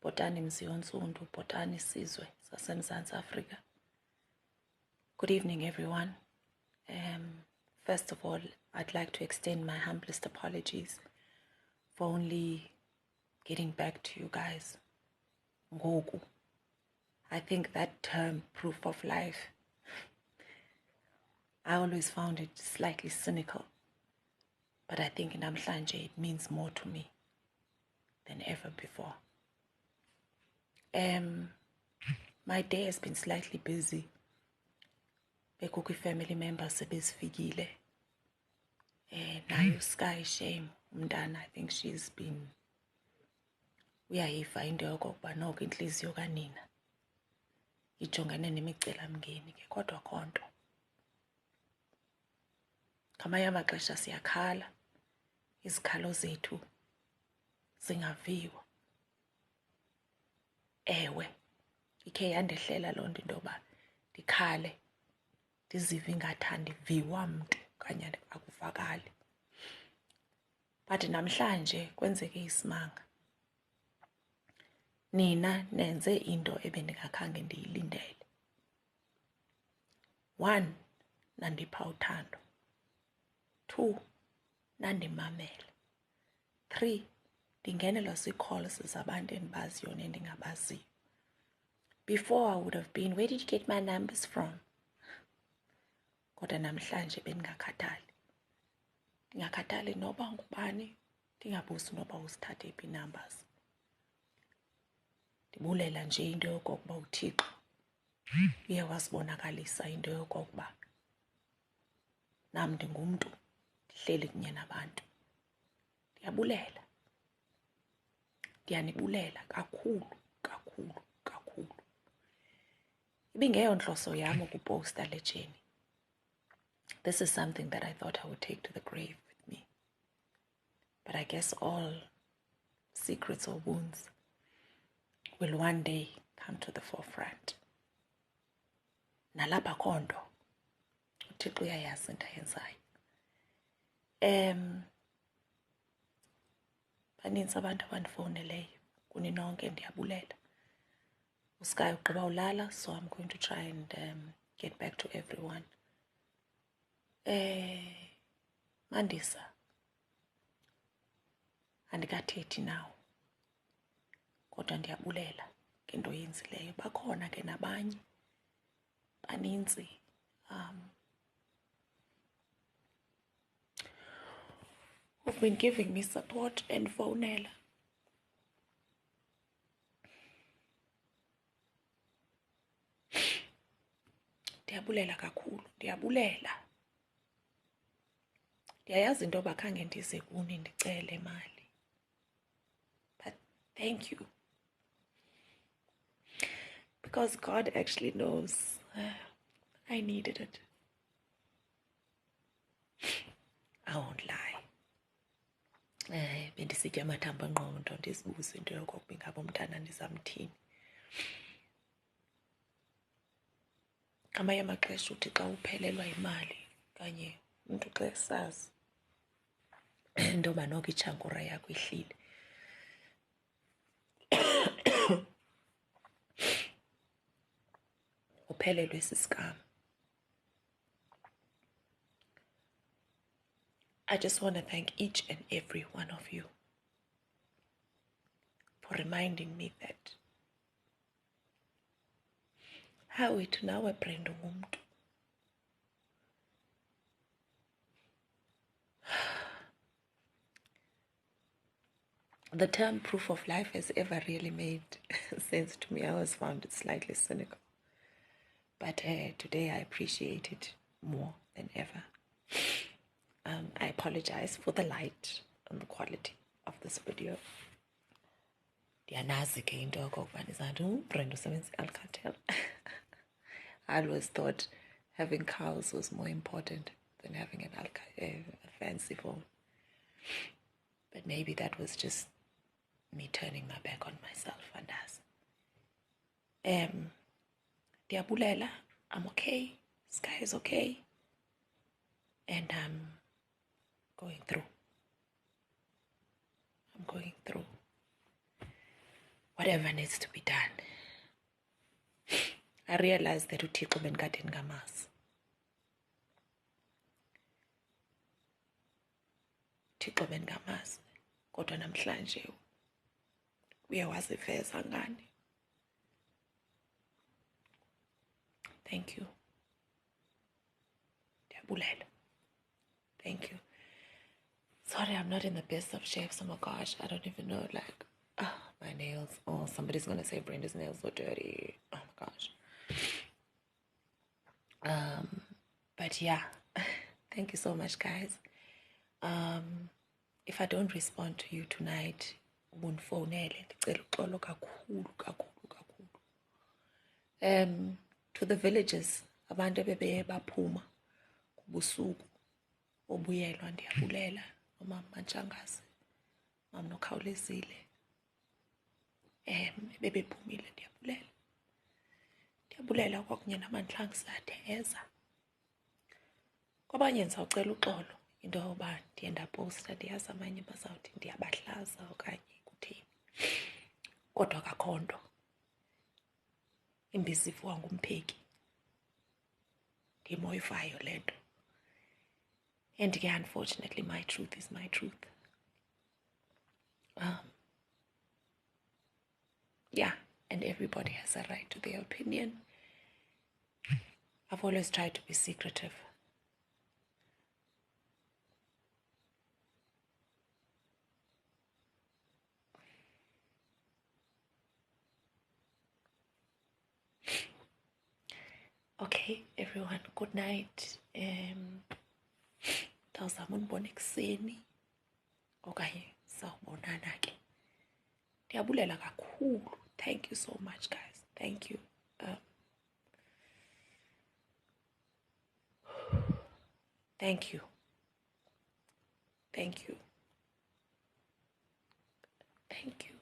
Bhotani Mziyonsundu, Bhotani Sizwe saseMzantsi Afrika. Good evening, everyone. First of all, I'd like to extend my humblest apologies for only getting back to you guys. Ngoku. I think that term, proof of life, I always found it slightly cynical. But I think namhlanje it means more to me than ever before. My day has been slightly busy. Bekukho family members sebesifikile. Nayo Sky Shame umntana, I think she's been uyayiva into yokokuba noko inhliziyo kanina ijongene nemicelamngeni ke kodwa khonto. Ngamanye amaxesha siyakhala, izikhalo zethu zingaviwa. Ewe, ikhe yandehlela loo nto into yoba ndikhale ndizive ingathi andiviwa mntu okanye akuvakali. But namhlanje kwenzeke isimanga. Nina nenze into ebendingakhange ndiyilindele. 1, nandipha uthando. 2, nandimamela. 3, ndingenelwa zii-calls zabantu endibaziyo nendingabaziyo. Before I would have been, where did you get my numbers from? Kodwa namhlanje bendingakhathali. Ndingakhathali noba ngubani, ndingabuzi noba uzithathe phi numbers. Ndibulela nje into yokokuba uThixo uye wasibonakalisa into yokokuba nam ndingumntu ndihleli kunye nabantu. Ndiyabulela. Ndiyanibulela kakhulu, kakhulu, kakhulu. Ibingeyo nhloso yam ukuposta le journey. This is something that I thought I would take to the grave with me. But I guess all secrets or wounds will one day come to the forefront. Nalapha khonto, uThixo uyayazi into ayenzayo. Baninzi abantu abandifowuneleyo, kuni nonke ndiyabulela. uSky ugqiba ulala, so I'm going to try and get back to everyone. Mandisa, andikathethi nawo, kodwa ndiyabulela ngento oyenzileyo. Bakhona ke nabanye, baninzi. Who've been giving me support and phonela. Ndiyabulela kakhulu, ndiyabulela. Ndiyayazi into yoba khange ndize kuni ndicele imali. But thank you. Because God actually knows I needed it. I won't lie. Bendisitya amathambo engqondo ndizibuze into yokokuba ingaba umntana ndizamthini. Ngamanye amaxesha uthi xa uphelelwa imali kanye umntu xa esazi into yoba noko itshankura yakho ihlile. Uphelelwe sisikam. I just want to thank each and every one of you for reminding me that hawethu nawe Brenda ungumntu. The term proof of life has ever really made sense to me. I always found it slightly cynical. But today I appreciate it more than ever. I apologize for the light and the quality of this video. Ndiyanazi ke into yokokuba ndizantu Brenda usebenzisa Alcatel. I always thought having cows was more important than having a fancy phone. But maybe that was just me turning my back on myself and us. Diabulela, I'm okay. Sky is okay. And I'm going through. whatever needs to be done. I realized that uThixo bendikade ndingamazi. uThixo bendingamazi, kodwa namhlanje uye waziveza ngani. Thank you. Ndiyabulela. Thank you. Sorry, I'm not in the best of shapes. Oh my gosh, I don't even know, like, my nails. Oh, somebody's gonna say Brenda's nails were dirty. Oh my gosh. But yeah, thank you so much, guys. If I don't respond to you tonight, undifowunele ndicela uxolo kakhulu. To the villages, abantu ebebeye baphuma kubusuku obuyelwa, ndiyabulela. Nomama Mantshangazi, Mama Nokhawulezile, bebephumile, ndiyabulela kwakunye namandla ngisatheza. Kwabanye ndizawucela uxolo into yoba ndiye ndapowusta, ndiyazi abanye bazawuthi ndiyabahlaza okanye kutheni, kodwa akakho nto. Imbiza ivuka ngumpheki, ndimoyifayo le nto. And ke, unfortunately, my truth is my truth. Yeah, and everybody has a right to their opinion. I've always tried to be secretive. Okay, everyone, good night. Ndawuzama undibona ekuseni okanye sawubonana ke. Ndiyabulela kakhulu. Thank you so much, guys. Thank you. Thank you. Thank you. Thank you.